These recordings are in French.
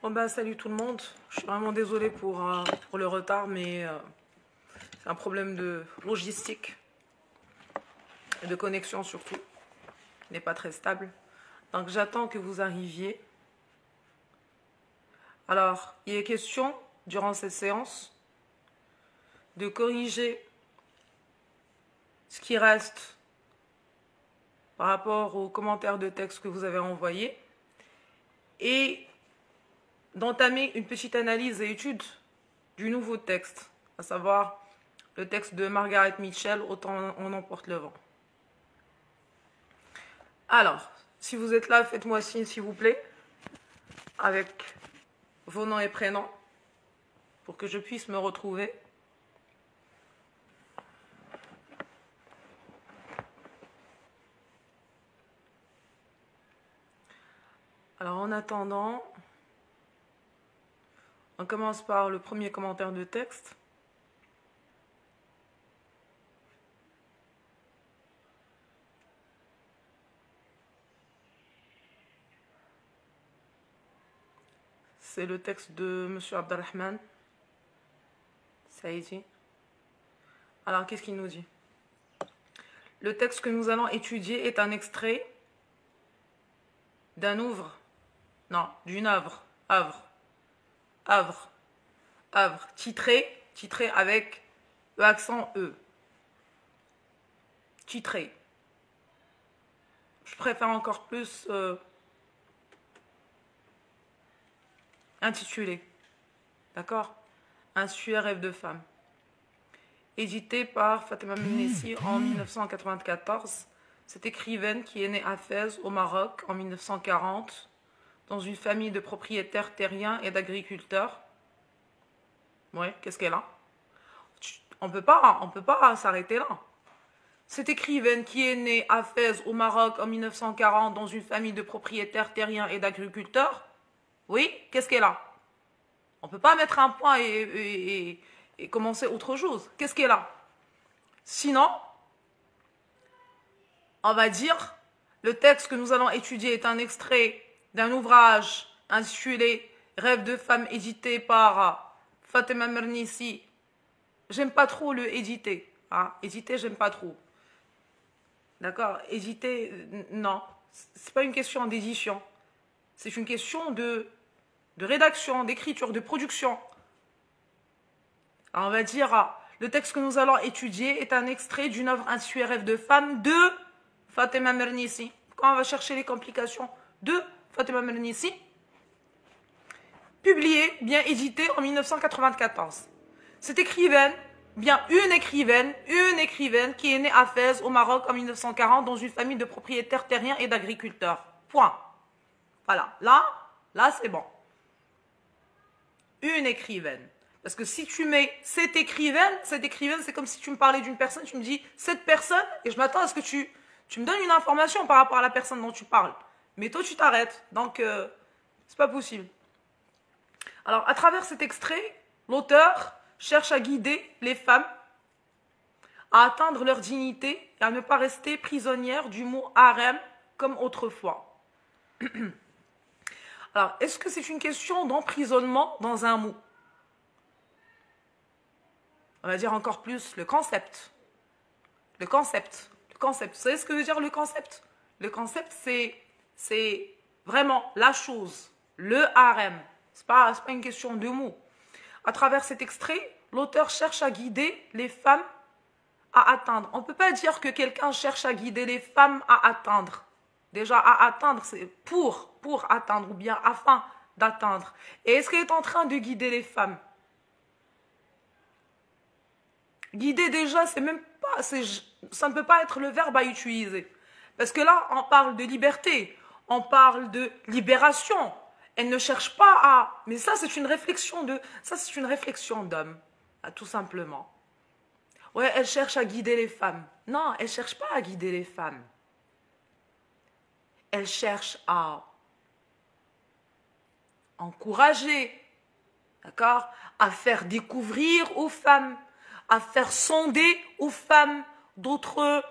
Bon bah salut tout le monde, je suis vraiment désolée pour le retard, mais c'est un problème de logistique et de connexion surtout, il n'est pas très stable. Donc j'attends que vous arriviez. Alors, il est question, durant cette séance, de corriger ce qui reste par rapport aux commentaires de texte que vous avez envoyés et d'entamer une petite analyse et étude du nouveau texte, à savoir le texte de Margaret Mitchell, Autant on emporte le vent. Alors, si vous êtes là, faites-moi signe s'il vous plaît, avec vos noms et prénoms, pour que je puisse me retrouver. Alors en attendant, on commence par le premier commentaire de texte. C'est le texte de M. Abdelrahman Saïdi. Alors, qu'est-ce qu'il nous dit? Le texte que nous allons étudier est un extrait d'un ouvre, non, d'une œuvre, titré avec le accent E. Titré. Je préfère encore plus intitulé. D'accord? Un sueur rêve de femme. Édité par Fatima Mernissi en 1994. Cette écrivaine qui est née à Fès, au Maroc, en 1940, dans une famille de propriétaires terriens et d'agriculteurs. Ouais, qu'est-ce qu'elle a? On peut pas s'arrêter là. Cette écrivaine qui est née à Fès, au Maroc, en 1940, dans une famille de propriétaires terriens et d'agriculteurs. Oui, qu'est-ce qu'elle a? On ne peut pas mettre un point et commencer autre chose. Qu'est-ce qu'elle a? Sinon, on va dire, le texte que nous allons étudier est un extrait d'un ouvrage intitulé Rêve de femme, édité par Fatima Mernissi. J'aime pas trop le édité. Hein? Édité, j'aime pas trop. D'accord? Édité, non. C'est pas une question d'édition. C'est une question de rédaction, d'écriture, de production. Alors on va dire, le texte que nous allons étudier est un extrait d'une œuvre intitulée Rêve de femme de Fatima Mernissi. Quand on va chercher les complications de Fatima Mernissi, publié, bien édité en 1994. Cette écrivaine, bien une écrivaine qui est née à Fès, au Maroc, en 1940, dans une famille de propriétaires terriens et d'agriculteurs. Point. Voilà, là c'est bon. Une écrivaine. Parce que si tu mets cette écrivaine, c'est comme si tu me parlais d'une personne, tu me dis cette personne, et je m'attends à ce que tu me donnes une information par rapport à la personne dont tu parles. Mais toi, tu t'arrêtes. Donc, c'est pas possible. Alors, à travers cet extrait, l'auteur cherche à guider les femmes à atteindre leur dignité et à ne pas rester prisonnières du mot harem comme autrefois. Alors, est-ce que c'est une question d'emprisonnement dans un mot? On va dire encore plus le concept. Le concept. Vous savez ce que veut dire le concept? Le concept, c'est vraiment la chose, le harem. C'est pas une question de mots. À travers cet extrait, l'auteur cherche à guider les femmes à atteindre. On ne peut pas dire que quelqu'un cherche à guider les femmes à atteindre. Déjà, à atteindre, c'est pour atteindre ou bien afin d'atteindre. Et est-ce qu'il est en train de guider les femmes? Guider déjà, c'est même pas, ça ne peut pas être le verbe à utiliser. Parce que là, on parle de liberté, on parle de libération. Elle ne cherche pas à... Mais ça, c'est une réflexion d'homme, tout simplement. Ouais, elle cherche à guider les femmes. Non, elle ne cherche pas à guider les femmes. Elle cherche à encourager, d'accord, à faire découvrir aux femmes, à faire sonder aux femmes d'autres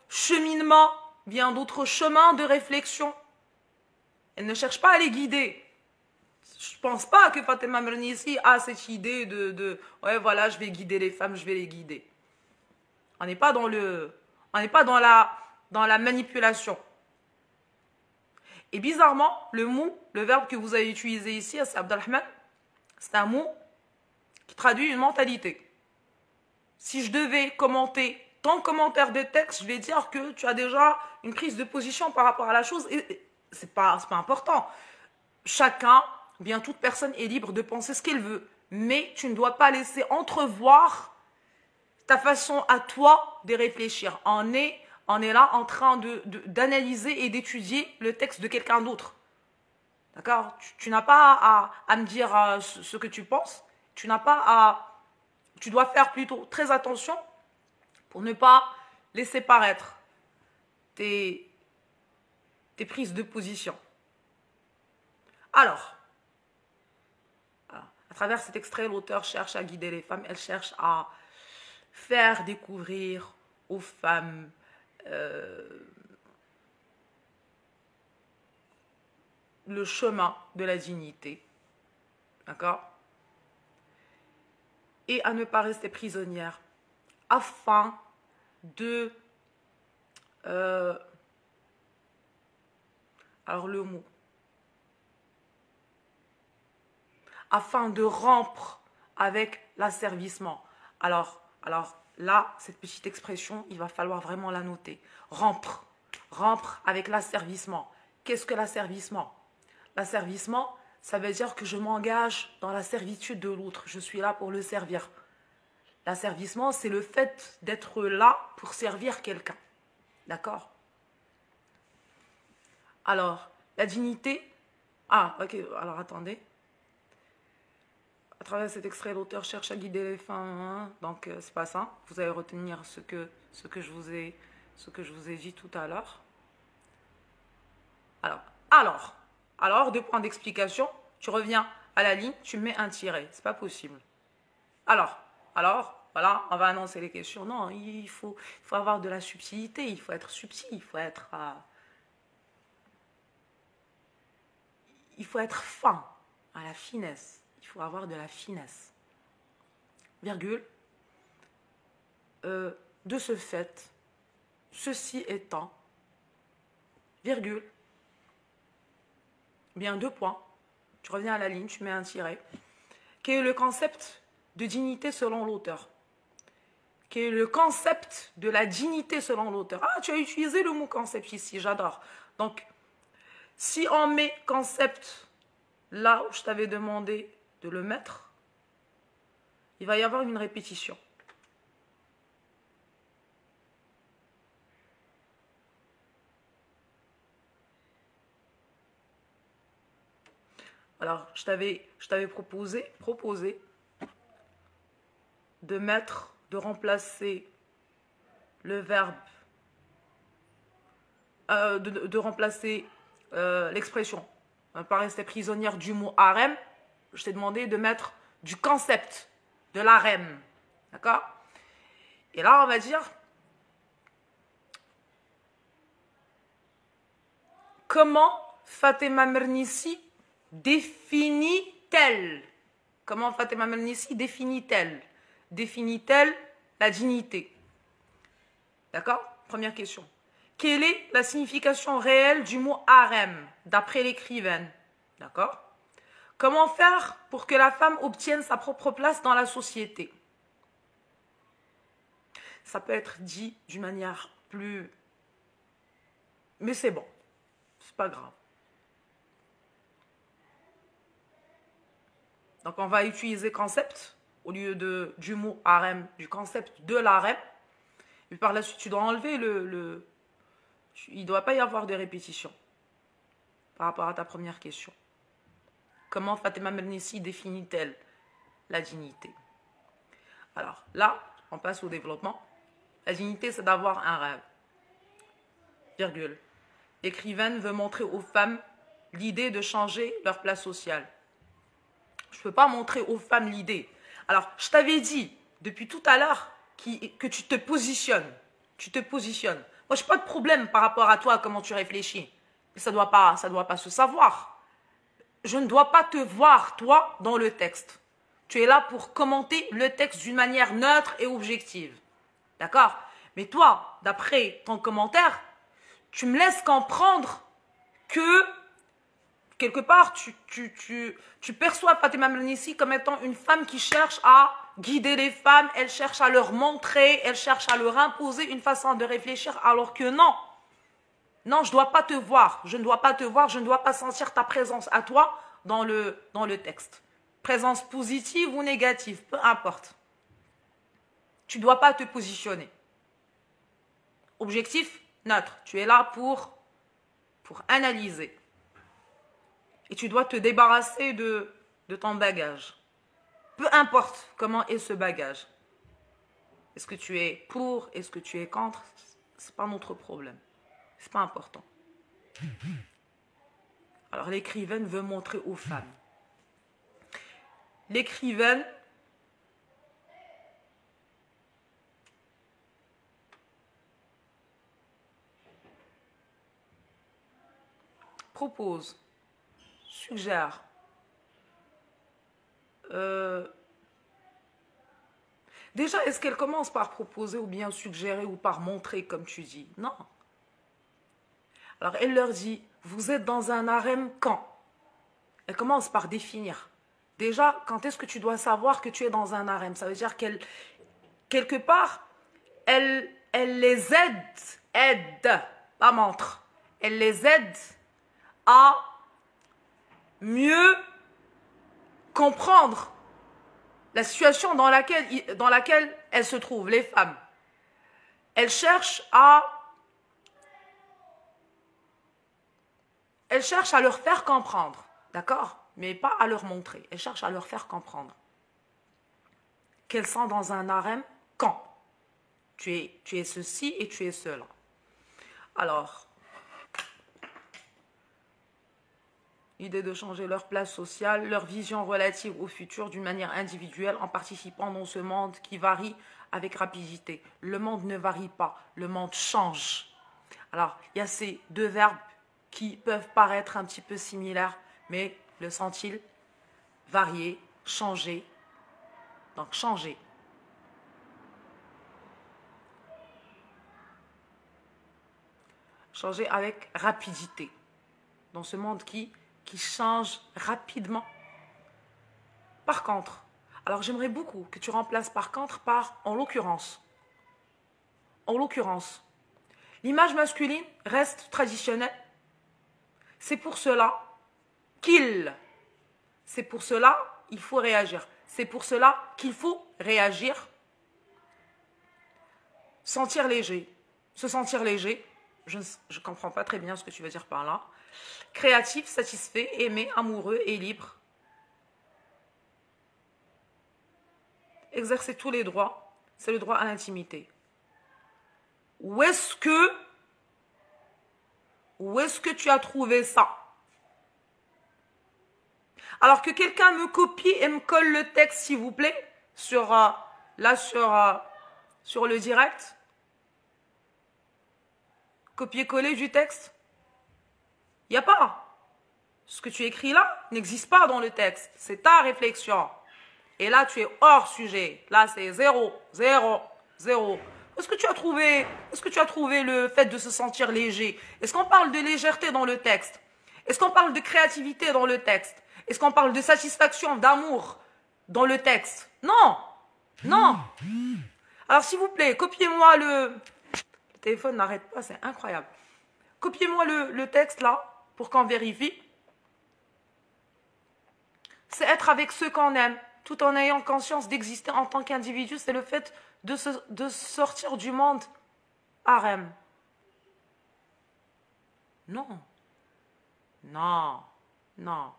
cheminements, bien d'autres chemins de réflexion. Elle ne cherche pas à les guider. Je pense pas que Fatima Mernissi a cette idée ouais, voilà, je vais guider les femmes, je vais les guider. On n'est pas dans la manipulation. Et bizarrement, le verbe que vous avez utilisé ici, c'est Abdelrahman, c'est un mot qui traduit une mentalité. Si je devais commenter ton commentaire de texte, je vais dire que tu as déjà une prise de position par rapport à la chose et c'est pas important. Chacun, bien toute personne est libre de penser ce qu'elle veut, mais tu ne dois pas laisser entrevoir ta façon à toi de réfléchir. On est là en train d'analyser et d'étudier le texte de quelqu'un d'autre. D'accord? Tu n'as pas à me dire ce que tu penses. Tu dois faire plutôt très attention pour ne pas laisser paraître tes prises de position. Alors, à travers cet extrait, l'auteur cherche à guider les femmes. Elle cherche à faire découvrir aux femmes le chemin de la dignité. D'accord? Et à ne pas rester prisonnière afin de... alors le mot. Afin de rompre avec l'asservissement. Alors là, cette petite expression, il va falloir vraiment la noter. Rompre avec l'asservissement. Qu'est-ce que l'asservissement? L'asservissement, ça veut dire que je m'engage dans la servitude de l'autre. Je suis là pour le servir. L'asservissement, c'est le fait d'être là pour servir quelqu'un. D'accord? Alors, la dignité... Ah, ok, alors attendez. À travers cet extrait, l'auteur cherche à guider les femmes. Hein, donc, c'est pas ça. Vous allez retenir ce que je vous ai dit tout à l'heure. Alors, 2 points d'explication. Tu reviens à la ligne, tu mets un tiret. C'est pas possible. Alors, voilà, on va annoncer les questions. Non, il faut avoir de la subtilité, il faut être subtil, il faut être fin, à la finesse. Il faut avoir de la finesse. Virgule. De ce fait, ceci étant, virgule, bien 2 points. Tu reviens à la ligne, tu mets un tiret. Quel est le concept de dignité selon l'auteur? Quel est le concept de la dignité selon l'auteur? Ah, tu as utilisé le mot concept ici, j'adore. Donc, si on met concept là où je t'avais demandé de le mettre, il va y avoir une répétition. Alors, je t'avais proposé de remplacer le verbe, de remplacer l'expression. On va pas rester prisonnière du mot harem. Je t'ai demandé de mettre du concept de l'harem. D'accord? Et là, on va dire comment Fatima Mernissi définit-elle? Comment Fatima Mernissi définit-elle? Définit-elle la dignité? D'accord? Première question. Quelle est la signification réelle du mot harem, d'après l'écrivaine? D'accord? Comment faire pour que la femme obtienne sa propre place dans la société? Ça peut être dit d'une manière plus... Mais c'est bon. C'est pas grave. Donc, on va utiliser concept au lieu du mot harem, du concept de l'harem. Et par la suite, tu dois enlever il ne doit pas y avoir de répétition par rapport à ta première question. Comment Fatima Mernissi définit-elle la dignité? Alors, là, on passe au développement. La dignité, c'est d'avoir un rêve. Virgule. L'écrivaine veut montrer aux femmes l'idée de changer leur place sociale. Je ne peux pas montrer aux femmes l'idée. Alors, je t'avais dit depuis tout à l'heure que tu te positionnes. Tu te positionnes. Moi, je n'ai pas de problème par rapport à toi, comment tu réfléchis. Ça doit pas se savoir. Je ne dois pas te voir, toi, dans le texte. Tu es là pour commenter le texte d'une manière neutre et objective. D'accord? Mais toi, d'après ton commentaire, tu me laisses comprendre que, quelque part, tu perçois Fatima Mernissi comme étant une femme qui cherche à guider les femmes, elle cherche à leur montrer, elle cherche à leur imposer une façon de réfléchir, alors que non. Non, je ne dois pas te voir, je ne dois pas te voir, je ne dois pas sentir ta présence à toi dans le texte. Présence positive ou négative, peu importe. Tu ne dois pas te positionner. Objectif neutre, tu es là pour analyser. Et tu dois te débarrasser de ton bagage. Peu importe comment est ce bagage. Est-ce que tu es pour, est-ce que tu es contre, ce n'est pas notre problème. Ce n'est pas important. Alors l'écrivaine veut montrer aux femmes. L'écrivaine propose, suggère, déjà, est-ce qu'elle commence par proposer ou bien suggérer ou par montrer, comme tu dis? Non. Alors, elle leur dit, vous êtes dans un harem quand? Elle commence par définir. Déjà, quand est-ce que tu dois savoir que tu es dans un harem? Ça veut dire qu'elle, quelque part, elle les aide, pas montre. Elle les aide à mieux comprendre la situation dans laquelle elles se trouvent, les femmes. Elles cherchent à leur faire comprendre, d'accord? Mais pas à leur montrer. Elles cherchent à leur faire comprendre qu'elles sont dans un harem quand tu es ceci et tu es cela. Alors, l'idée de changer leur place sociale, leur vision relative au futur d'une manière individuelle en participant dans ce monde qui varie avec rapidité. Le monde ne varie pas, le monde change. Alors, il y a ces deux verbes qui peuvent paraître un petit peu similaires, mais le sont-ils? Varier, changer. Donc, changer. Changer avec rapidité. Dans ce monde qui change rapidement. Par contre, alors j'aimerais beaucoup que tu remplaces par contre par en l'occurrence. En l'occurrence. L'image masculine reste traditionnelle. C'est pour cela il faut réagir. C'est pour cela qu'il faut réagir. Sentir léger. Se sentir léger. Je ne comprends pas très bien ce que tu veux dire par là. Créatif, satisfait, aimé, amoureux et libre. Exercer tous les droits, c'est le droit à l'intimité. Où est-ce que tu as trouvé ça? Alors que quelqu'un me copie et me colle le texte, s'il vous plaît, sur le direct. Copier-coller du texte. Il n'y a pas. Ce que tu écris là n'existe pas dans le texte. C'est ta réflexion. Et là, tu es hors sujet. Là, c'est 0, 0, 0. Est-ce que tu as trouvé le fait de se sentir léger? Est-ce qu'on parle de légèreté dans le texte? Est-ce qu'on parle de créativité dans le texte? Est-ce qu'on parle de satisfaction, d'amour dans le texte? Non. Non. Alors, s'il vous plaît, copiez-moi le téléphone n'arrête pas, c'est incroyable. Copiez-moi le texte là, pour qu'on vérifie. C'est être avec ceux qu'on aime, tout en ayant conscience d'exister en tant qu'individu. C'est le fait de sortir du monde harem. Non. Non. Non.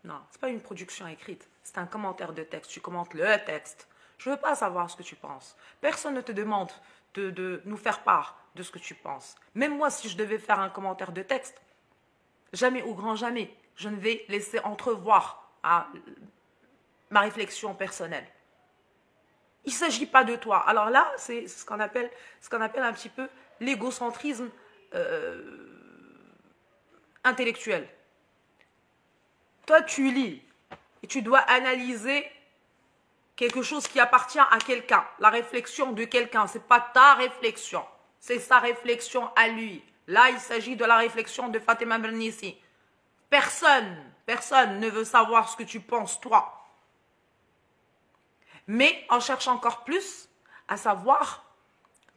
Non. C'est pas une production écrite. C'est un commentaire de texte. Tu commentes le texte. Je veux pas savoir ce que tu penses. Personne ne te demande de nous faire part de ce que tu penses. Même moi, si je devais faire un commentaire de texte, jamais au grand jamais, je ne vais laisser entrevoir ma réflexion personnelle. Il ne s'agit pas de toi. Alors là, c'est ce qu'on appelle un petit peu l'égocentrisme intellectuel. Toi, tu lis et tu dois analyser quelque chose qui appartient à quelqu'un, la réflexion de quelqu'un. Ce n'est pas ta réflexion, c'est sa réflexion à lui. Là, il s'agit de la réflexion de Fatima Mernissi. Personne ne veut savoir ce que tu penses, toi. Mais on cherche encore plus à savoir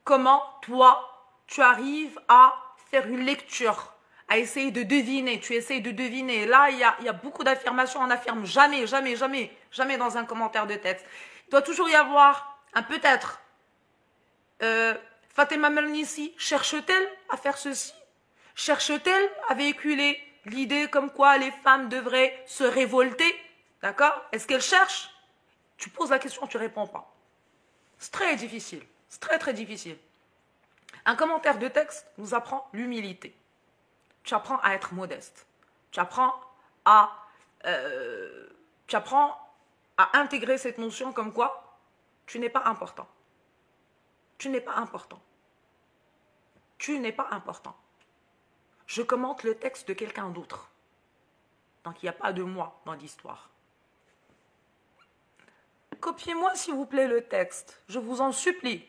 comment, toi, tu arrives à faire une lecture, à essayer de deviner. Tu essayes de deviner. Là, il y a beaucoup d'affirmations. On n'affirme jamais dans un commentaire de texte. Il doit toujours y avoir un peut-être. Fatima Mernissi, cherche-t-elle à faire ceci? Cherche-t-elle à véhiculer l'idée comme quoi les femmes devraient se révolter? D'accord? Est-ce qu'elle cherche? Tu poses la question, tu ne réponds pas. C'est très difficile. C'est très, très difficile. Un commentaire de texte nous apprend l'humilité. Tu apprends à être modeste. Tu apprends à intégrer cette notion comme quoi tu n'es pas important. Tu n'es pas important. Tu n'es pas important. Je commente le texte de quelqu'un d'autre. Donc il n'y a pas de moi dans l'histoire. Copiez-moi s'il vous plaît le texte. Je vous en supplie.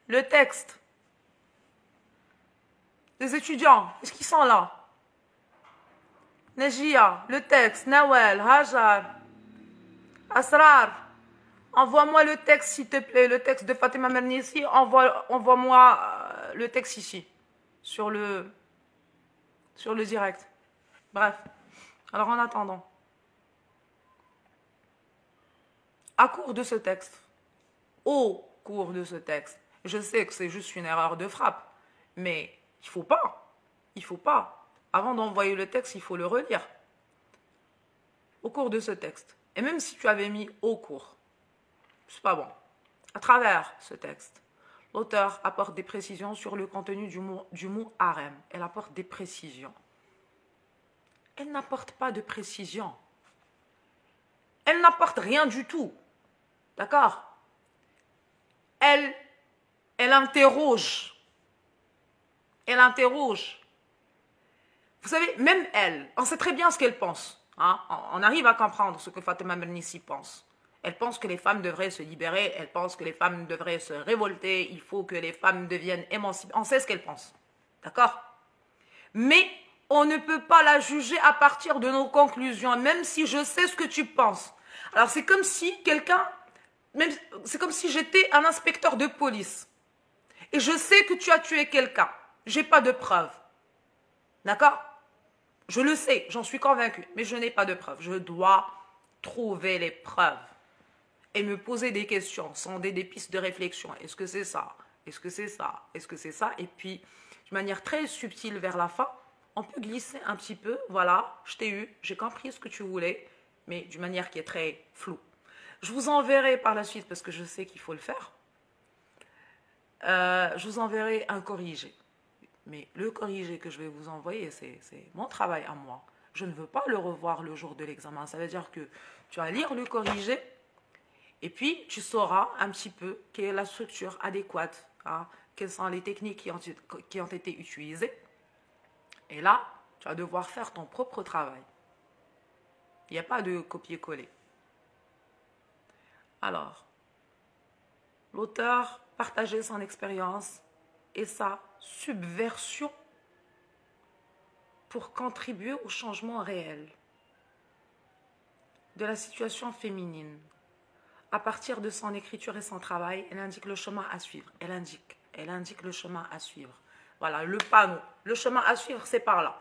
Le texte. Les étudiants, est-ce qu'ils sont là? Najia, le texte. Nawel, Hajar, Asrar. Envoie-moi le texte s'il te plaît. Le texte de Fatima Mernissi. Envoie-moi le texte ici. Sur le direct. Bref. Alors en attendant. Au cours de ce texte. Je sais que c'est juste une erreur de frappe. Mais il faut pas. Avant d'envoyer le texte, il faut le relire. Au cours de ce texte. Et même si tu avais mis au cours, c'est pas bon. À travers ce texte, l'auteur apporte des précisions sur le contenu du mot harem. Elle apporte des précisions. Elle n'apporte pas de précision. Elle n'apporte rien du tout. D'accord? Elle interroge. Elle interroge. Vous savez, même elle, on sait très bien ce qu'elle pense. Hein? On arrive à comprendre ce que Fatima Mernissi pense. Elle pense que les femmes devraient se libérer, elle pense que les femmes devraient se révolter, il faut que les femmes deviennent émancipées. On sait ce qu'elle pense. D'accord? Mais on ne peut pas la juger à partir de nos conclusions, même si je sais ce que tu penses. Alors c'est comme si c'est comme si j'étais un inspecteur de police. Et je sais que tu as tué quelqu'un. Je n'ai pas de preuves. D'accord? Je le sais, j'en suis convaincue, mais je n'ai pas de preuves. Je dois trouver les preuves et me poser des questions, sonder des pistes de réflexion. Est-ce que c'est ça? Est-ce que c'est ça? Est-ce que c'est ça? Et puis, de manière très subtile vers la fin, on peut glisser un petit peu. Voilà, je t'ai eu, j'ai compris ce que tu voulais, mais d'une manière qui est très floue. Je vous enverrai par la suite, parce que je sais qu'il faut le faire, je vous enverrai un corrigé. Mais le corrigé que je vais vous envoyer, c'est mon travail à moi. Je ne veux pas le revoir le jour de l'examen. Ça veut dire que tu vas lire le corrigé et puis tu sauras un petit peu quelle est la structure adéquate, hein, quelles sont les techniques qui ont été utilisées. Et là, tu vas devoir faire ton propre travail. Il n'y a pas de copier-coller. Alors, l'auteur partageait son expérience et sa subversion pour contribuer au changement réel de la situation féminine. À partir de son écriture et son travail, elle indique le chemin à suivre. Elle indique le chemin à suivre. Voilà, le panneau. Le chemin à suivre, c'est par là.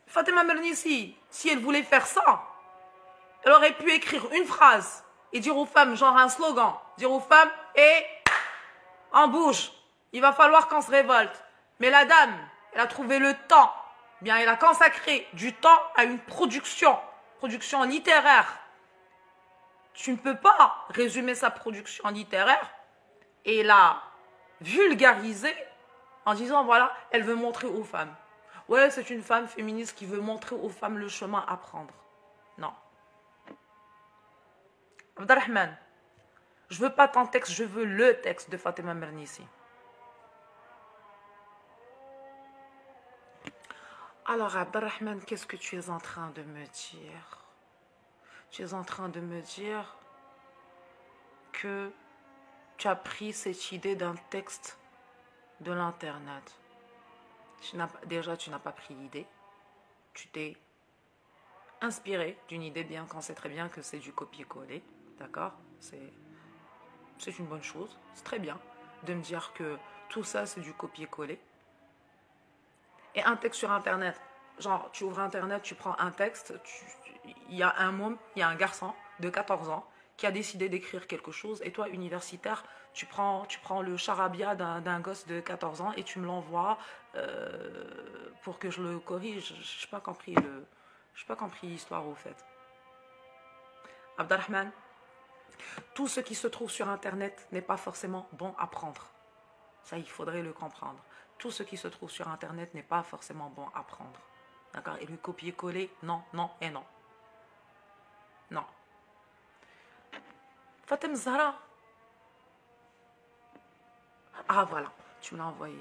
Fatima Mernissi, si elle voulait faire ça, elle aurait pu écrire une phrase et dire aux femmes, genre un slogan, dire aux femmes, on bouge, il va falloir qu'on se révolte. Mais la dame, elle a trouvé le temps, bien elle a consacré du temps à une production littéraire. Tu ne peux pas résumer sa production littéraire et la vulgariser en disant, voilà, elle veut montrer aux femmes. Ouais, c'est une femme féministe qui veut montrer aux femmes le chemin à prendre. Non. Abdelrahman, Je veux pas ton texte, je veux le texte de Fatima Mernissi. Alors, Abdelrahman, qu'est-ce que tu es en train de me dire? Tu es en train de me dire que tu as pris cette idée d'un texte de l'internet. Déjà, tu n'as pas pris l'idée. Tu t'es inspiré d'une idée, bien qu'on sait très bien que c'est du copier-coller. D'accord? C'est une bonne chose. C'est très bien de me dire que tout ça, c'est du copier-coller. Et un texte sur Internet, genre, tu ouvres Internet, tu prends un texte, il y a un môme, il y a un garçon de 14 ans qui a décidé d'écrire quelque chose, et toi, universitaire, tu prends le charabia d'un gosse de 14 ans et tu me l'envoies pour que je le corrige. Je n'ai pas compris l'histoire au fait. Abdelrahman, tout ce qui se trouve sur Internet n'est pas forcément bon à prendre. Ça, il faudrait le comprendre. Tout ce qui se trouve sur Internet n'est pas forcément bon à prendre. D'accord? Et le copier-coller, non, non et non. Non. Fatem Zahra. Ah, voilà. Tu me l'as envoyé.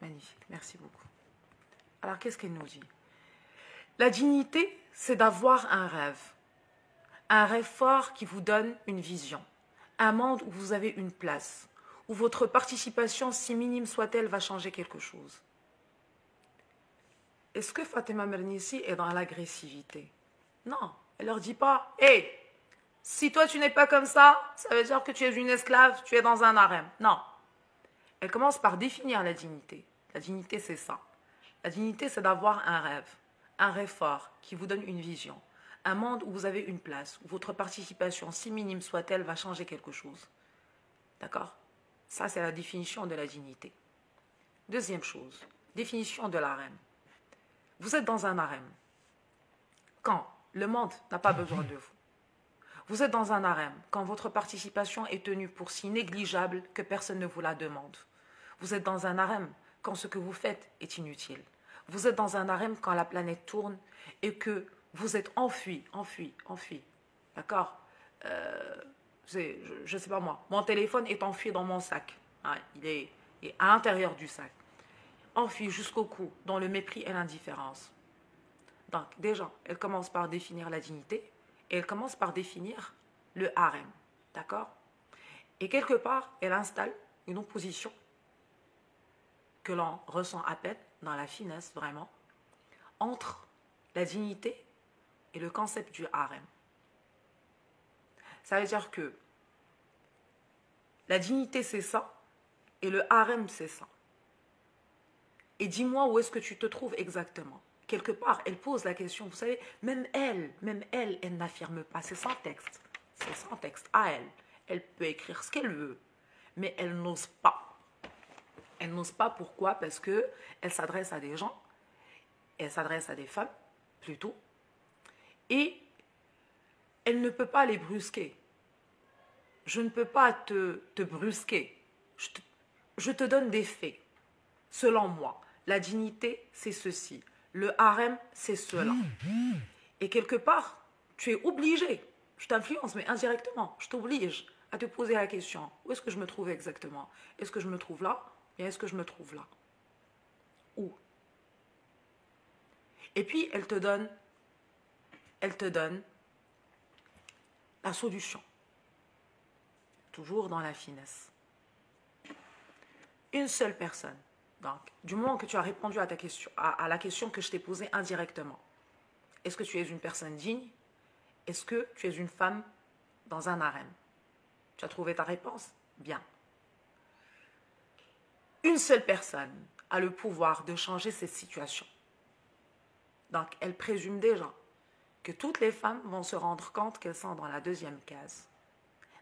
Magnifique. Merci beaucoup. Alors, qu'est-ce qu'elle nous dit? La dignité, c'est d'avoir un rêve. Un rêve fort qui vous donne une vision. Un monde où vous avez une place. Où votre participation, si minime soit-elle, va changer quelque chose. Est-ce que Fatima Mernissi est dans l'agressivité? Non, elle leur dit pas, hé, si toi tu n'es pas comme ça veut dire que tu es une esclave, tu es dans un harem. Non. Elle commence par définir la dignité. La dignité, c'est ça. La dignité, c'est d'avoir un rêve fort qui vous donne une vision. Un monde où vous avez une place, où votre participation, si minime soit-elle, va changer quelque chose. D'accord? Ça, c'est la définition de la dignité. Deuxième chose, définition de l'harem. Vous êtes dans un harem. Quand le monde n'a pas besoin de vous. Vous êtes dans un harem quand votre participation est tenue pour si négligeable que personne ne vous la demande. Vous êtes dans un harem quand ce que vous faites est inutile. Vous êtes dans un harem quand la planète tourne et que vous êtes enfui. D'accord? Je ne sais pas moi, mon téléphone est enfui dans mon sac. Hein, il est à l'intérieur du sac. Enfui jusqu'au cou, dans le mépris et l'indifférence. Donc déjà, elle commence par définir la dignité et elle commence par définir le harem. D'accord? Et quelque part, elle installe une opposition que l'on ressent à peine, dans la finesse vraiment, entre la dignité et le concept du harem. Ça veut dire que la dignité, c'est ça, et le harem, c'est ça. Et dis-moi où est-ce que tu te trouves exactement. Quelque part, elle pose la question, vous savez, même elle n'affirme pas, c'est son texte. C'est son texte à elle. Elle peut écrire ce qu'elle veut, mais elle n'ose pas. Elle n'ose pas, pourquoi? Parce qu'elle s'adresse à des gens, elle s'adresse à des femmes, plutôt, et elle ne peut pas les brusquer. Je ne peux pas te brusquer. Je te donne des faits. Selon moi, la dignité, c'est ceci. Le harem, c'est cela. Et quelque part, tu es obligé. Je t'influence, mais indirectement. Je t'oblige à te poser la question. Où est-ce que je me trouve exactement? Est-ce que je me trouve là? Bien, est-ce que je me trouve là? Où? Et puis, elle te donne la solution. Toujours dans la finesse. Une seule personne. Donc, du moment que tu as répondu à ta question, à la question que je t'ai posée indirectement, est-ce que tu es une personne digne? Est-ce que tu es une femme dans un harem? Tu as trouvé ta réponse? Bien. Une seule personne a le pouvoir de changer cette situation. Donc, elle présume déjà que toutes les femmes vont se rendre compte qu'elles sont dans la deuxième case.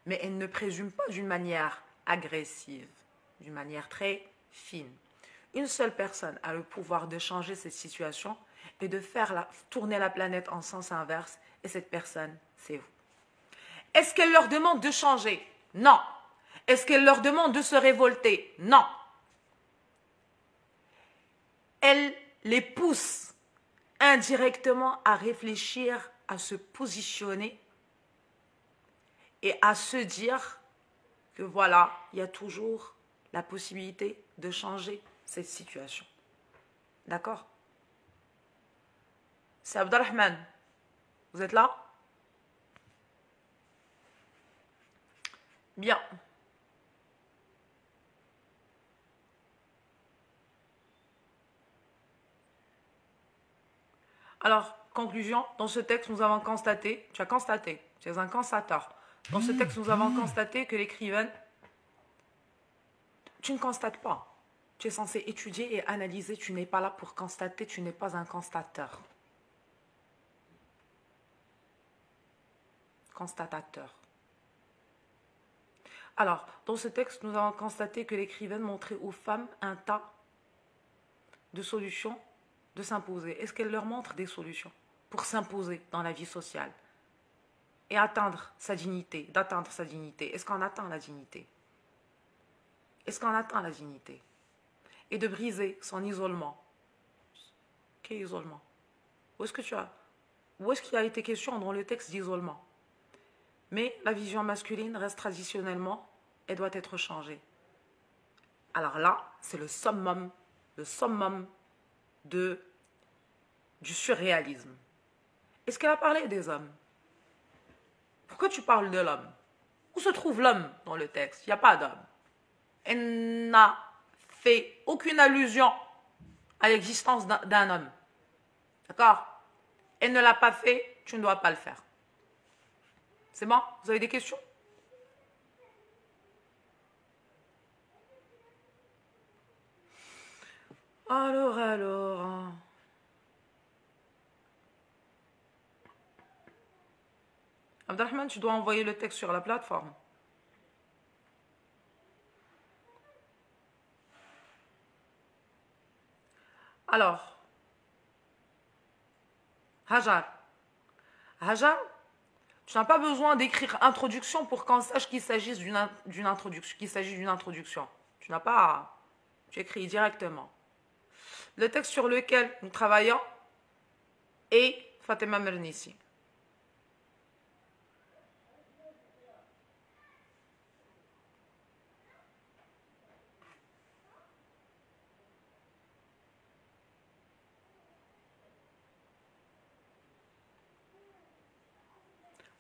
Mais elle ne présume pas d'une manière agressive, d'une manière très fine. Une seule personne a le pouvoir de changer cette situation et de faire tourner la planète en sens inverse, et cette personne, c'est vous. Est-ce qu'elle leur demande de changer? Non. Est-ce qu'elle leur demande de se révolter? Non. Elle les pousse indirectement à réfléchir, à se positionner et à se dire que voilà, il y a toujours la possibilité de changer cette situation. D'accord? C'est Abdelrahman. Vous êtes là? Bien. Alors, conclusion, dans ce texte, nous avons constaté, tu as constaté, tu es un constateur. Dans ce texte, nous avons constaté que l'écrivaine, tu ne constates pas. Tu es censé étudier et analyser, tu n'es pas là pour constater, tu n'es pas un constateur. Constatateur. Alors, dans ce texte, nous avons constaté que l'écrivaine montrait aux femmes un tas de solutions de s'imposer. Est-ce qu'elle leur montre des solutions pour s'imposer dans la vie sociale et atteindre sa dignité, d'atteindre sa dignité? Est-ce qu'on atteint la dignité? Est-ce qu'on atteint la dignité? Et de briser son isolement. Quel isolement? Où est-ce qu'il a été question dans le texte d'isolement? Mais la vision masculine reste traditionnellement et doit être changée. Alors là, c'est le summum du surréalisme. Est-ce qu'elle a parlé des hommes? Pourquoi tu parles de l'homme? Où se trouve l'homme dans le texte? Il n'y a pas d'homme. Elle n'a fait aucune allusion à l'existence d'un homme. D'accord? Elle ne l'a pas fait, tu ne dois pas le faire. C'est bon? Vous avez des questions? Alors. Abdelrahman, tu dois envoyer le texte sur la plateforme. Alors, Hajar, tu n'as pas besoin d'écrire introduction pour qu'on sache qu'il s'agit d'une introduction. Tu écris directement. Le texte sur lequel nous travaillons est Fatima Mernissi.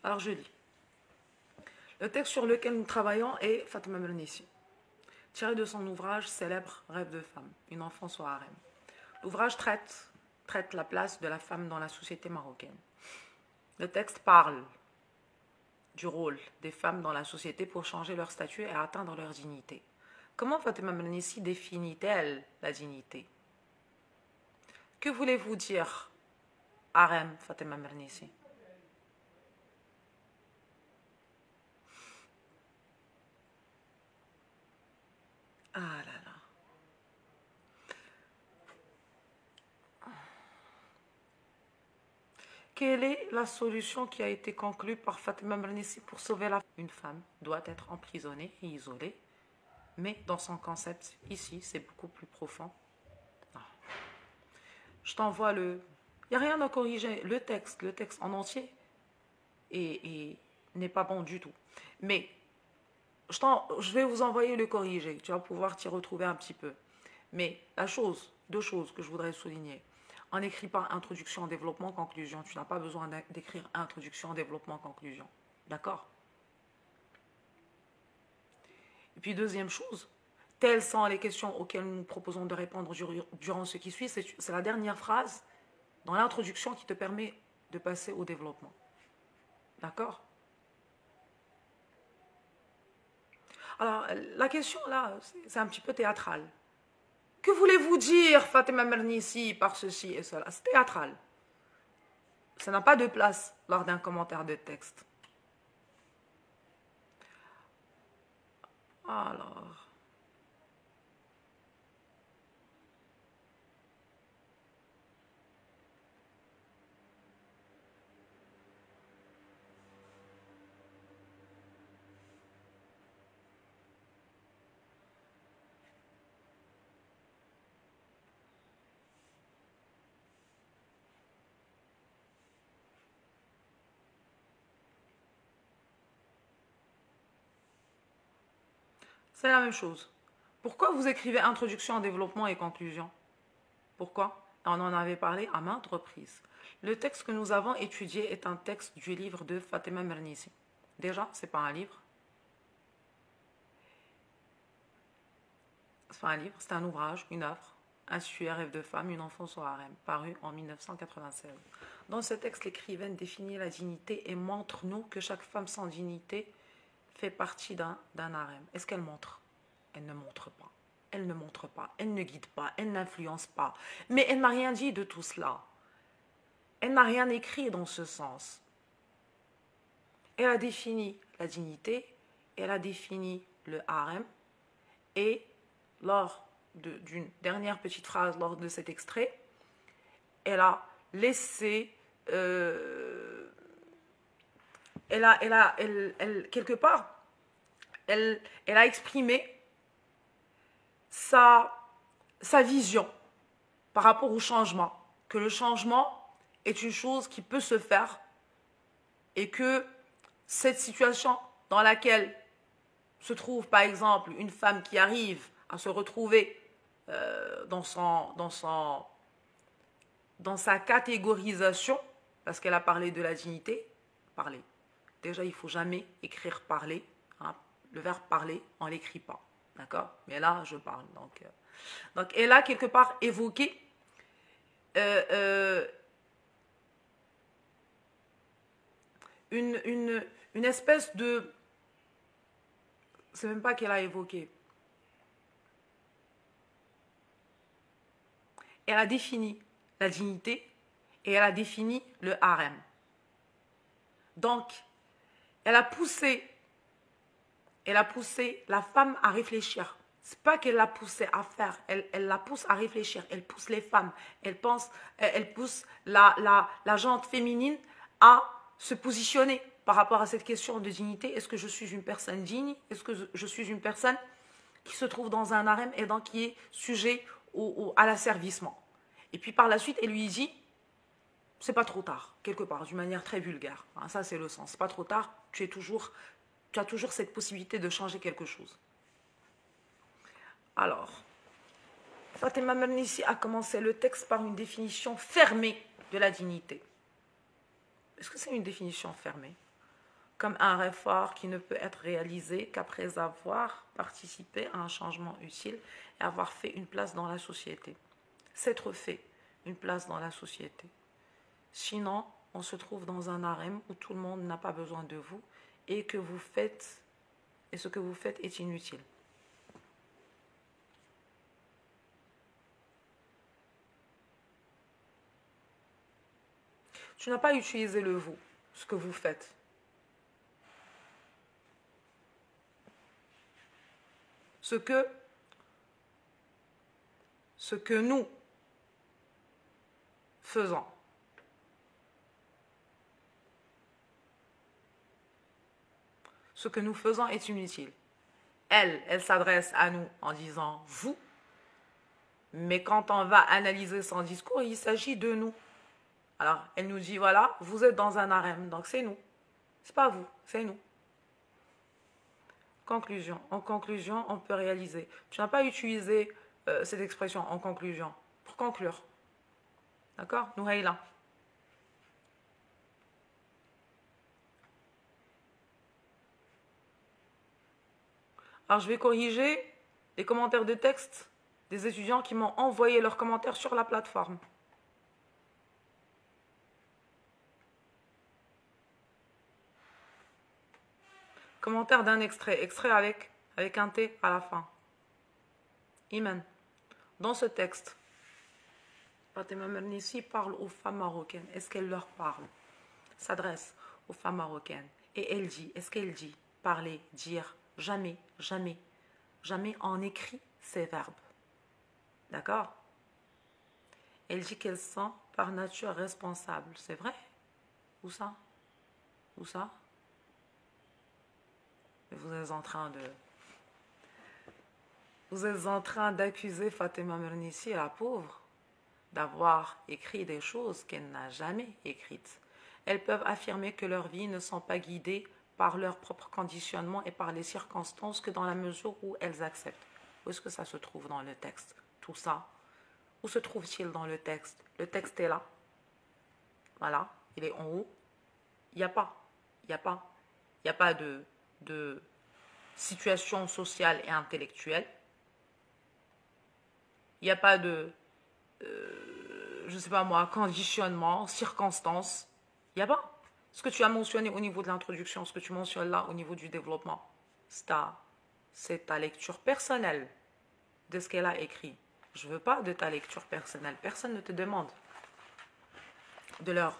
Alors je lis. Le texte sur lequel nous travaillons est Fatima Mernissi, tiré de son ouvrage célèbre Rêve de femme, une enfance au harem. L'ouvrage traite la place de la femme dans la société marocaine. Le texte parle du rôle des femmes dans la société pour changer leur statut et atteindre leur dignité. Comment Fatima Mernissi définit-elle la dignité? Que voulez-vous dire, harem, Fatima Mernissi? Ah là là. Quelle est la solution qui a été conclue par Fatima Mernissi pour sauver la femme? Une femme doit être emprisonnée et isolée, mais dans son concept, ici, c'est beaucoup plus profond. Non. Je t'envoie le... Il n'y a rien à corriger. Le texte en entier n'est pas bon du tout. Mais je vais vous envoyer le corrigé. Tu vas pouvoir t'y retrouver un petit peu. Mais deux choses que je voudrais souligner. On n'écrit pas introduction, développement, conclusion. Tu n'as pas besoin d'écrire introduction, développement, conclusion. D'accord? Et puis deuxième chose, telles sont les questions auxquelles nous proposons de répondre durant ce qui suit. C'est la dernière phrase dans l'introduction qui te permet de passer au développement. D'accord? Alors, la question là, c'est un petit peu théâtral. Que voulez-vous dire, Fatima Mernissi, par ceci et cela? C'est théâtral. Ça n'a pas de place lors d'un commentaire de texte. Alors... C'est la même chose. Pourquoi vous écrivez introduction, développement et conclusion? Pourquoi? On en avait parlé à maintes reprises. Le texte que nous avons étudié est un texte du livre de Fatima Mernissi. Déjà, c'est pas un livre. C'est pas un livre, c'est un ouvrage, une œuvre. Institut Rêve de femme, une enfance au harem, paru en 1996. Dans ce texte, l'écrivaine définit la dignité et montre-nous que chaque femme sans dignité fait partie d'un harem. Est-ce qu'elle montre? Elle ne montre pas. Elle ne montre pas, elle ne guide pas, elle n'influence pas. Mais elle n'a rien dit de tout cela. Elle n'a rien écrit dans ce sens. Elle a défini la dignité, elle a défini le harem, et lors d'une dernière petite phrase, lors de cet extrait, elle a laissé, quelque part, elle a exprimé sa vision par rapport au changement, que le changement est une chose qui peut se faire et que cette situation dans laquelle se trouve par exemple une femme qui arrive à se retrouver dans sa catégorisation, parce qu'elle a parlé de la dignité, parler. Déjà, il ne faut jamais écrire parler. Hein. Le verbe parler, on ne l'écrit pas. D'accord? Mais là, je parle. Donc, elle a quelque part évoqué une espèce de... C'est même pas qu'elle a évoqué. Elle a défini la dignité et elle a défini le harem. Donc, elle a poussé la femme à réfléchir. C'est pas qu'elle l'a poussée à faire, elle la pousse à réfléchir. Elle pousse les femmes, elle pousse la gente féminine à se positionner par rapport à cette question de dignité. Est-ce que je suis une personne digne? Est-ce que je suis une personne qui se trouve dans un harem et donc qui est sujet à l'asservissement? Et puis par la suite, elle lui dit, c'est pas trop tard, quelque part, d'une manière très vulgaire. Hein, ça, c'est le sens. C'est pas trop tard, tu as toujours cette possibilité de changer quelque chose. Alors, Fatima Mernissi a commencé le texte par une définition fermée de la dignité. Est-ce que c'est une définition fermée? Comme un rêve fort qui ne peut être réalisé qu'après avoir participé à un changement utile et avoir fait une place dans la société. S'être fait une place dans la société. Sinon, on se trouve dans un harem où tout le monde n'a pas besoin de vous et ce que vous faites est inutile. Tu n'as pas utilisé le vous, ce que vous faites. Ce que nous faisons. Ce que nous faisons est inutile. Elle s'adresse à nous en disant vous, mais quand on va analyser son discours, il s'agit de nous. Alors, elle nous dit, voilà, vous êtes dans un harem, donc c'est nous. C'est pas vous, c'est nous. Conclusion. En conclusion, on peut réaliser. Tu n'as pas utilisé cette expression en conclusion pour conclure. D'accord? Nouhaïla. Alors, je vais corriger les commentaires de texte des étudiants qui m'ont envoyé leurs commentaires sur la plateforme. Commentaire d'un extrait avec un T à la fin. Iman. Dans ce texte, Fatima Mernissi parle aux femmes marocaines. Est-ce qu'elle leur parle? S'adresse aux femmes marocaines. Et elle dit, est-ce qu'elle dit parler, dire? Jamais, jamais, jamais on écrit ces verbes. D'accord? Elle dit qu'elles sont par nature responsables. C'est vrai? Où ça? Où ça? Vous êtes en train d'accuser Fatima Mernissi, la pauvre, d'avoir écrit des choses qu'elle n'a jamais écrites. Elles peuvent affirmer que leurs vies ne sont pas guidées par leur propre conditionnement et par les circonstances que dans la mesure où elles acceptent. Où est-ce que ça se trouve dans le texte, tout ça? Où se trouve-t-il dans le texte? Le texte est là. Voilà, il est en haut. Il n'y a pas. Il n'y a pas. Il n'y a pas de situation sociale et intellectuelle. Il n'y a pas de, je ne sais pas moi, conditionnement, circonstance. Il n'y a pas. Ce que tu as mentionné au niveau de l'introduction, ce que tu mentionnes là au niveau du développement, c'est ta lecture personnelle de ce qu'elle a écrit. Je ne veux pas de ta lecture personnelle. Personne ne te demande de leur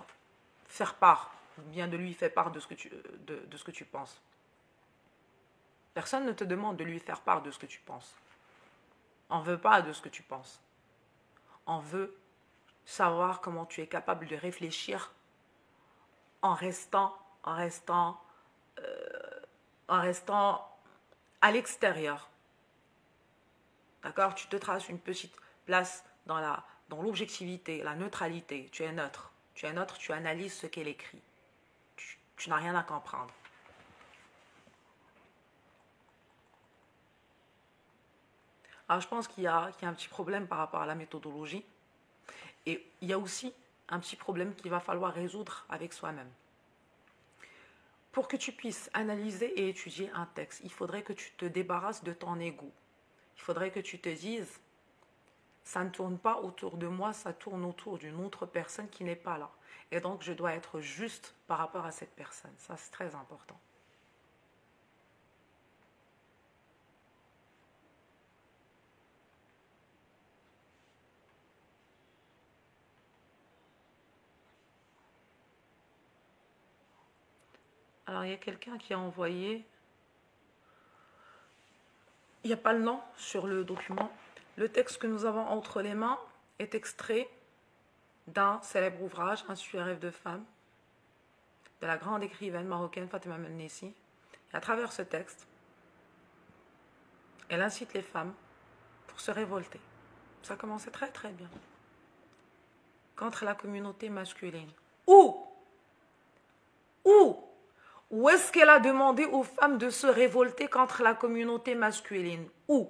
faire part, ou bien de lui faire part de ce que tu penses. Personne ne te demande de lui faire part de ce que tu penses. On ne veut pas de ce que tu penses. On veut savoir comment tu es capable de réfléchir en restant à l'extérieur. D'accord? Tu te traces une petite place dans l'objectivité, la neutralité. Tu es neutre. Tu es neutre, tu analyses ce qu'elle écrit. Tu n'as rien à comprendre. Alors, je pense qu'il y a un petit problème par rapport à la méthodologie. Et il y a aussi un petit problème qu'il va falloir résoudre avec soi-même. Pour que tu puisses analyser et étudier un texte, il faudrait que tu te débarrasses de ton ego. Il faudrait que tu te dises, ça ne tourne pas autour de moi, ça tourne autour d'une autre personne qui n'est pas là. Et donc, je dois être juste par rapport à cette personne. Ça, c'est très important. Alors, il y a quelqu'un qui a envoyé... Il n'y a pas le nom sur le document. Le texte que nous avons entre les mains est extrait d'un célèbre ouvrage, Un sueur rêve de femme, de la grande écrivaine marocaine Fatima Mernissi. Et à travers ce texte, elle incite les femmes pour se révolter. Ça commençait très très bien. Contre la communauté masculine. Où est-ce qu'elle a demandé aux femmes de se révolter contre la communauté masculine? Où?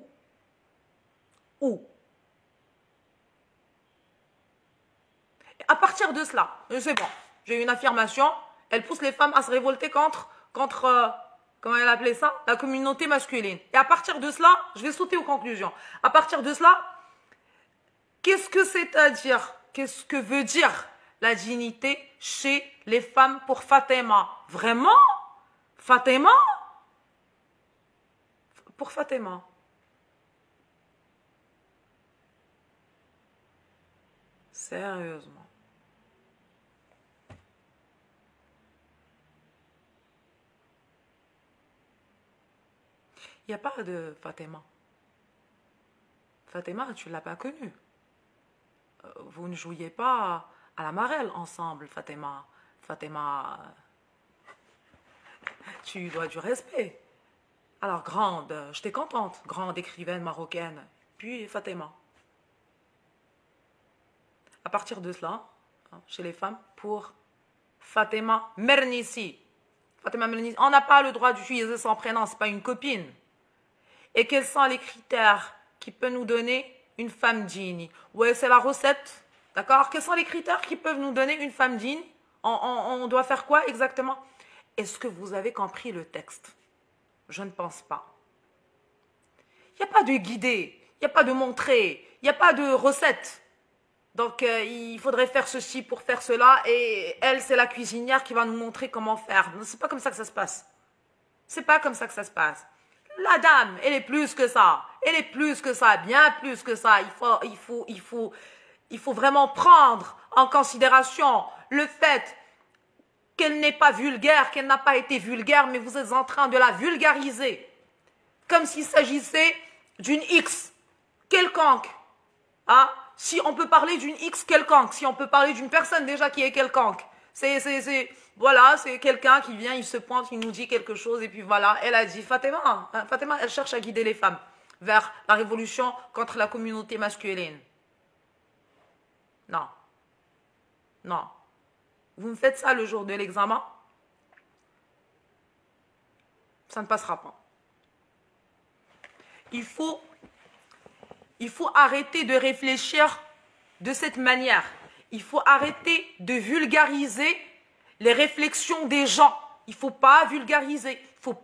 Et à partir de cela, c'est bon, j'ai une affirmation, elle pousse les femmes à se révolter contre comment elle appelait ça? La communauté masculine. Et à partir de cela, je vais sauter aux conclusions. À partir de cela, qu'est-ce que c'est à dire? Qu'est-ce que veut dire la dignité chez les femmes pour Fatima? Vraiment? Fatima? Pour Fatima. Sérieusement. Il n'y a pas de Fatima. Fatima, tu ne l'as pas connue. Vous ne jouiez pas à la marelle ensemble, Fatima. Fatima, tu dois du respect. Alors, grande, j'étais contente, grande écrivaine marocaine. Puis Fatima. À partir de cela, chez les femmes, pour Fatima Mernissi. Fatima Mernissi, on n'a pas le droit d'utiliser son prénom, ce n'est pas une copine. Et quels sont les critères qui peuvent nous donner une femme digne? Ouais, c'est la recette, d'accord? Quels sont les critères qui peuvent nous donner une femme digne? On doit faire quoi exactement? Est-ce que vous avez compris le texte? Je ne pense pas. Il n'y a pas de guidé, il n'y a pas de montré, il n'y a pas de recette. Donc, il faudrait faire ceci pour faire cela. Et elle, c'est la cuisinière qui va nous montrer comment faire. C'est pas comme ça que ça se passe. C'est pas comme ça que ça se passe. La dame, elle est plus que ça. Elle est plus que ça, bien plus que ça. Il faut vraiment prendre en considération le fait qu'elle n'est pas vulgaire, qu'elle n'a pas été vulgaire, mais vous êtes en train de la vulgariser. Comme s'il s'agissait d'une X quelconque. Ah, si on peut parler d'une X quelconque, si on peut parler d'une personne déjà qui est quelconque. Voilà, c'est quelqu'un qui vient, il se pointe, il nous dit quelque chose, et puis voilà, elle a dit, Fatima, elle cherche à guider les femmes vers la révolution contre la communauté masculine. Non. Non. Vous me faites ça le jour de l'examen? ça ne passera pas. Il faut arrêter de réfléchir de cette manière. Il faut arrêter de vulgariser les réflexions des gens. Il ne faut pas vulgariser, il faut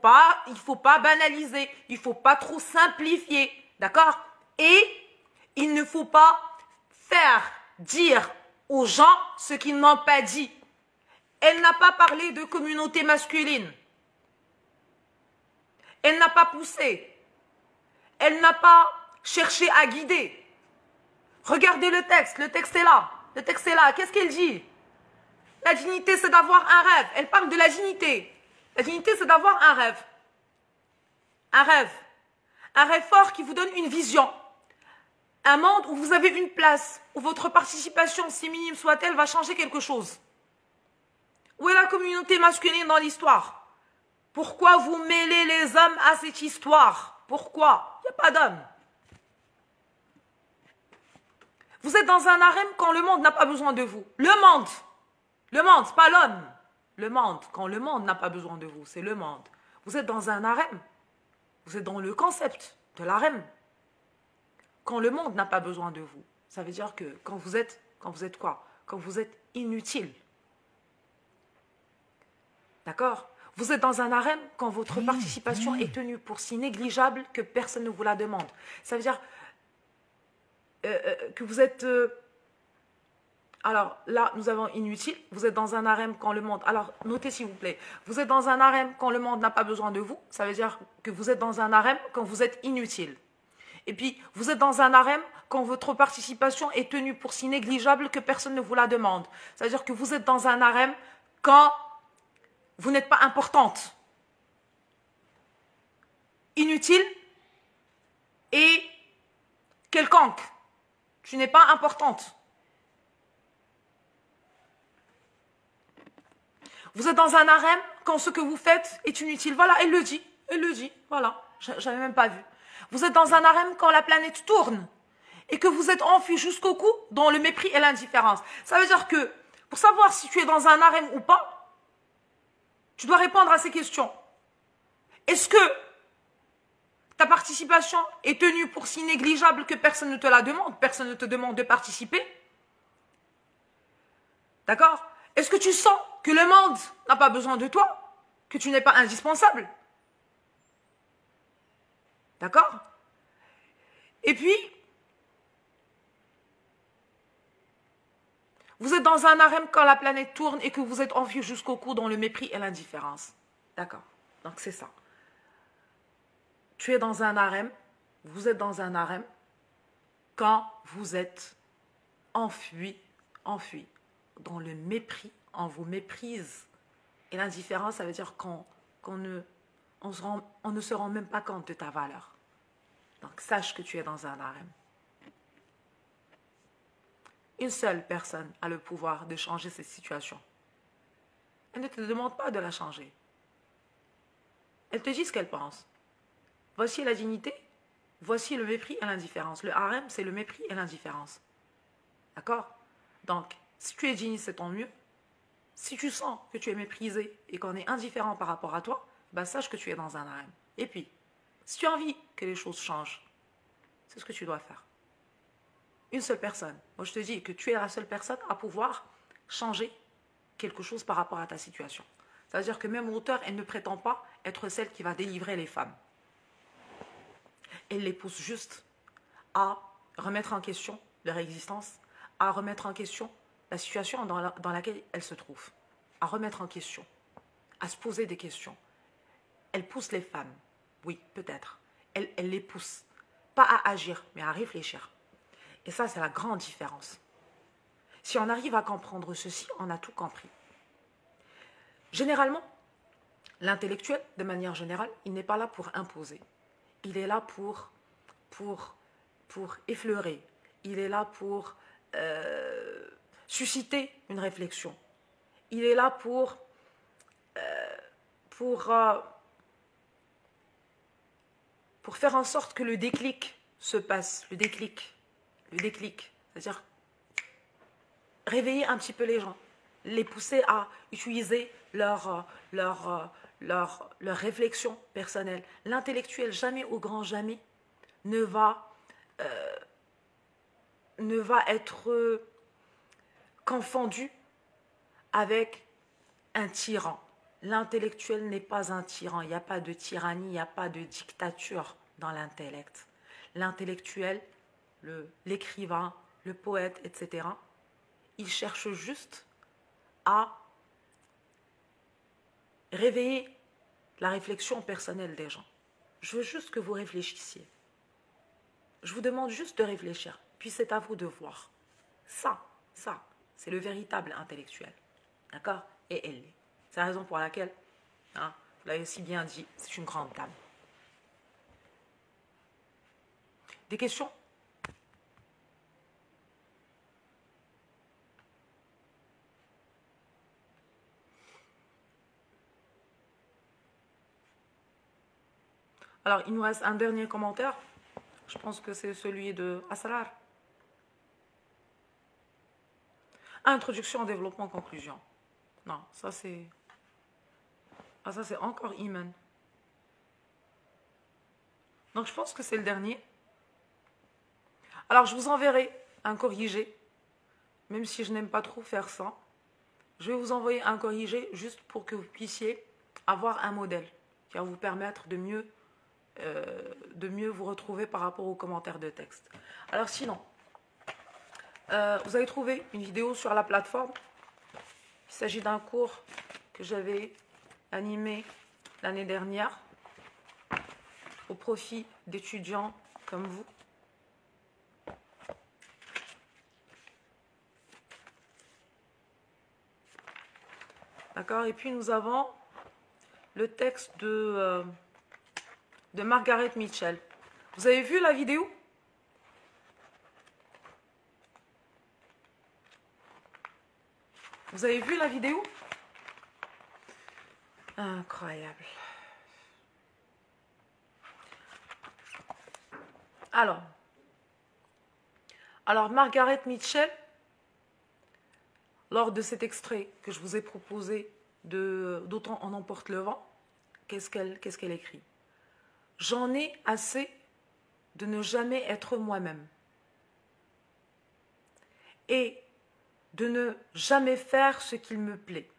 pas banaliser, il ne faut pas trop simplifier, d'accord? Et il ne faut pas faire dire aux gens ce qu'ils n'ont pas dit. Elle n'a pas parlé de communauté masculine. Elle n'a pas poussé. Elle n'a pas cherché à guider. Regardez le texte est là. Le texte est là. Qu'est-ce qu'elle dit? La dignité, c'est d'avoir un rêve. Elle parle de la dignité. La dignité, c'est d'avoir un rêve. Un rêve. Un rêve fort qui vous donne une vision. Un monde où vous avez une place, où votre participation, si minime soit-elle, va changer quelque chose. Où est la communauté masculine dans l'histoire? Pourquoi vous mêlez les hommes à cette histoire? Pourquoi? Il n'y a pas d'hommes. Vous êtes dans un harem quand le monde n'a pas besoin de vous. Le monde, c'est pas l'homme. Le monde, quand le monde n'a pas besoin de vous, c'est le monde. Vous êtes dans un harem. Vous êtes dans le concept de l'harem. Quand le monde n'a pas besoin de vous, ça veut dire que quand vous êtes quoi? Quand vous êtes inutile. D'accord? Vous êtes dans un harem quand votre participation est tenue pour si négligeable que personne ne vous la demande. Ça veut dire que vous êtes... alors là, nous avons inutile. Vous êtes dans un harem quand le monde... Alors, notez s'il vous plaît. Vous êtes dans un harem quand le monde n'a pas besoin de vous. Ça veut dire que vous êtes dans un harem quand vous êtes inutile. Et puis, vous êtes dans un harem quand votre participation est tenue pour si négligeable que personne ne vous la demande. Ça veut dire que vous êtes dans un harem quand vous n'êtes pas importante. Inutile et quelconque. Tu n'es pas importante. Vous êtes dans un harem quand ce que vous faites est inutile. Voilà, elle le dit, voilà, j'avais même pas vu. Vous êtes dans un harem quand la planète tourne et que vous êtes enfui jusqu'au cou dans le mépris et l'indifférence. Ça veut dire que pour savoir si tu es dans un harem ou pas, tu dois répondre à ces questions. Est-ce que ta participation est tenue pour si négligeable que personne ne te la demande? Personne ne te demande de participer? D'accord? Est-ce que tu sens que le monde n'a pas besoin de toi? Que tu n'es pas indispensable? D'accord? Et puis, vous êtes dans un harem quand la planète tourne et que vous êtes enfui jusqu'au cou dans le mépris et l'indifférence. D'accord? Donc c'est ça. Tu es dans un harem, vous êtes dans un harem quand vous êtes enfui dans le mépris, on vous méprise. Et l'indifférence, ça veut dire qu'on ne se rend même pas compte de ta valeur. Donc sache que tu es dans un harem. Une seule personne a le pouvoir de changer cette situation. Elle ne te demande pas de la changer. Elle te dit ce qu'elle pense. Voici la dignité, voici le mépris et l'indifférence. Le harem, c'est le mépris et l'indifférence. D'accord? Donc, si tu es digne, c'est tant mieux. Si tu sens que tu es méprisé et qu'on est indifférent par rapport à toi, ben sache que tu es dans un harem. Et puis, si tu as envie que les choses changent, c'est ce que tu dois faire. Une seule personne. Moi, je te dis que tu es la seule personne à pouvoir changer quelque chose par rapport à ta situation. C'est-à-dire que même l'auteur, elle ne prétend pas être celle qui va délivrer les femmes. Elle les pousse juste à remettre en question leur existence, à remettre en question la situation dans laquelle elles se trouvent, à remettre en question, à se poser des questions. Elle pousse les femmes, oui, peut-être. Elle les pousse, pas à agir, mais à réfléchir. Et ça, c'est la grande différence. Si on arrive à comprendre ceci, on a tout compris. Généralement, l'intellectuel, de manière générale, il n'est pas là pour imposer. Il est là pour effleurer. Il est là pour susciter une réflexion. Il est là pour faire en sorte que le déclic se passe. Le déclic. C'est-à-dire réveiller un petit peu les gens. Les pousser à utiliser leur leur réflexion personnelle. L'intellectuel, jamais au grand jamais, ne va être confondu avec un tyran. L'intellectuel n'est pas un tyran. Il n'y a pas de tyrannie, il n'y a pas de dictature dans l'intellect. L'intellectuel, l'écrivain, le poète, etc., il cherche juste à réveiller la réflexion personnelle des gens. Je veux juste que vous réfléchissiez. Je vous demande juste de réfléchir, puis c'est à vous de voir. Ça, c'est le véritable intellectuel. D'accord? Et elle l'est. C'est la raison pour laquelle, hein, vous l'avez si bien dit, c'est une grande dame. Des questions? Alors, il nous reste un dernier commentaire. Je pense que c'est celui de Asrar. Introduction, développement, conclusion. Non, ça c'est... Ah, ça c'est encore Iman. Donc je pense que c'est le dernier. Alors je vous enverrai un corrigé, même si je n'aime pas trop faire ça. Je vais vous envoyer un corrigé juste pour que vous puissiez avoir un modèle qui va vous permettre de mieux vous retrouver par rapport aux commentaires de texte. Alors sinon, vous avez trouvé une vidéo sur la plateforme. Il s'agit d'un cours que j'avais animé l'année dernière au profit d'étudiants comme vous. D'accord? Et puis nous avons le texte de Margaret Mitchell. Vous avez vu la vidéo? Vous avez vu la vidéo? Incroyable. Alors Margaret Mitchell, lors de cet extrait que je vous ai proposé d'Autant en emporte le vent, qu'est-ce qu'elle écrit? J'en ai assez de ne jamais être moi-même et de ne jamais faire ce qu'il me plaît.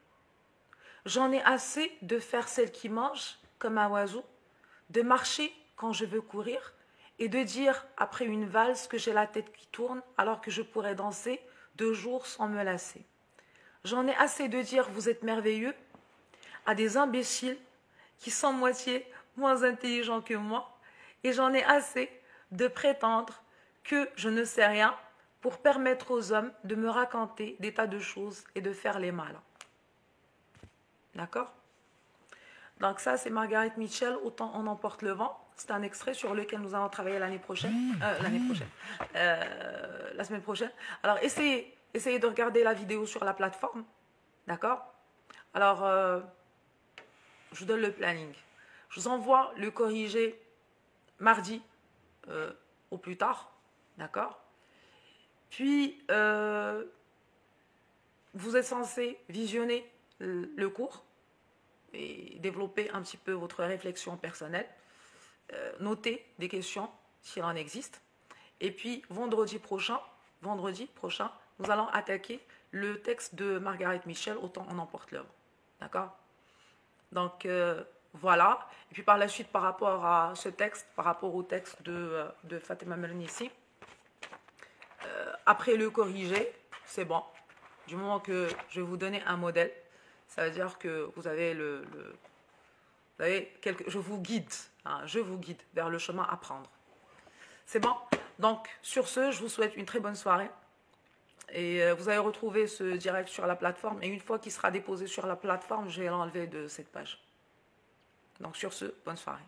J'en ai assez de faire celle qui mange comme un oiseau, de marcher quand je veux courir et de dire après une valse que j'ai la tête qui tourne alors que je pourrais danser 2 jours sans me lasser. J'en ai assez de dire vous êtes merveilleux à des imbéciles qui sont moitié moins intelligents que moi et j'en ai assez de prétendre que je ne sais rien pour permettre aux hommes de me raconter des tas de choses et de faire les malins. D'accord? Donc ça, c'est Margaret Mitchell, Autant en emporte le vent. C'est un extrait sur lequel nous allons travailler la semaine prochaine. Alors, essayez de regarder la vidéo sur la plateforme. D'accord? Alors, je vous donne le planning. Je vous envoie le corrigé mardi au plus tard. D'accord? Puis, vous êtes censé visionner le cours et développer un petit peu votre réflexion personnelle. Noter des questions s'il en existe. Et puis, vendredi prochain, nous allons attaquer le texte de Margaret Mitchell, Autant en emporte le vent. D'accord? Donc, voilà. Et puis, par la suite, par rapport à ce texte, par rapport au texte de Fatima Mernissi, après le corriger, c'est bon. Du moment que je vais vous donner un modèle, ça veut dire que vous avez je vous guide, hein, je vous guide vers le chemin à prendre. C'est bon? Donc, sur ce, je vous souhaite une très bonne soirée. Et vous allez retrouver ce direct sur la plateforme. Et une fois qu'il sera déposé sur la plateforme, je vais l'enlever de cette page. Donc, sur ce, bonne soirée.